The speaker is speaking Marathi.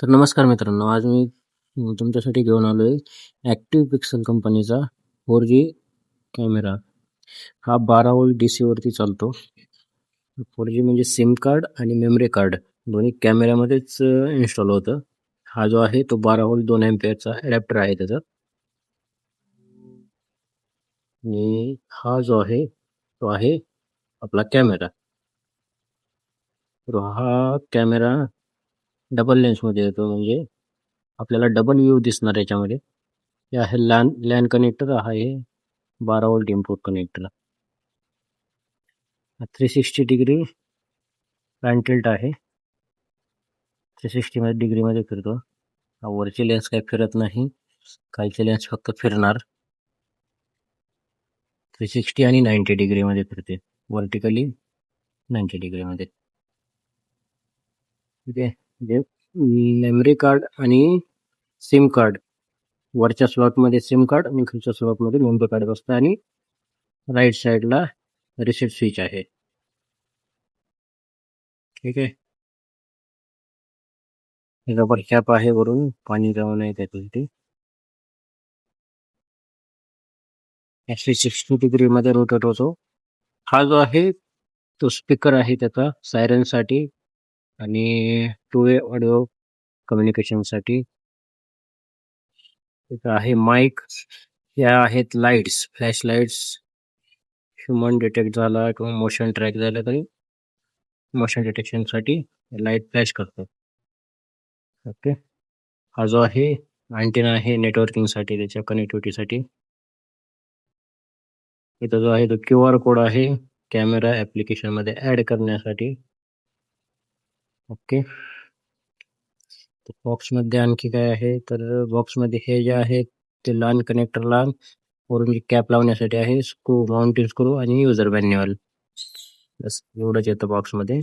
तर नमस्कार मित्रांनो, आज मी तुमच्यासाठी घेऊन आलो आहे ॲक्टिव्ह पिक्सल कंपनीचा 4G कॅमेरा. हा 12 व्होल्ट डीसीवरती चालतो. 4G म्हणजे सिम कार्ड आणि मेमरी कार्ड दोन्ही कॅमेऱ्यामध्येच इन्स्टॉल होतं. हा जो आहे तो 12 व्होल्ट 2 अँपिअरचा ॲडॅप्टर आहे त्याचा. आणि हा जो आहे तो आहे आपला कॅमेरा. तर हा कॅमेरा डबल लेन्समध्ये येतो, म्हणजे आपल्याला डबल व्ह्यू दिसणार याच्यामध्ये. हे आहे लॅन कनेक्टर आहे 12 volt input connector. 360 degree pan tilt आहे. 360 डिग्रीमध्ये फिरतो. वरची लेन्स काही फिरत नाही, खालची लेन्स फक्त फिरणार. 360 आणि 90 डिग्रीमध्ये फिरते, व्हर्टिकली 90 डिग्रीमध्ये. ठीक आहे. म्हणजे मेमरी कार्ड आणि सिम कार्ड, वरच्या स्लॉटमध्ये सिम कार्ड आणि खालच्या स्लॉटमध्ये मेमरी कार्ड बसतं, आणि राईट साईडला रिसेट स्विच आहे. ठीक आहे. रबर कॅप आहे वरून, पाणी जाऊ नये त्याच्यासाठी. 360 डिग्रीमध्ये रोटेट होतो. हा जो आहे तो स्पीकर आहे त्याचा सायरनसाठी आणि टू वे ऑडिओ कम्युनिकेशनसाठी. तिथं आहे माईक. या आहेत lights, flash lights. Human detect झाला किंवा मोशन ट्रॅक झालं तरी मोशन डिटेक्शनसाठी लाईट फ्लॅश करतो. ओके. हा जो आहे अँटेना आहे नेटवर्किंगसाठी, त्याच्या कनेक्टिव्हिटीसाठी. इथं जो आहे तो QR कोड आहे कॅमेरा ॲप्लिकेशनमध्ये ॲड करण्यासाठी. ओके. बॉक्समध्ये आणखी काय आहे, तर बॉक्समध्ये हे जे आहे ते लहान कनेक्टरला वरून कॅप लावण्यासाठी आहे, स्क्रू, माउंटिंग स्क्रू आणि युजर मॅन्युअल. बस एवढंच येतं बॉक्समध्ये.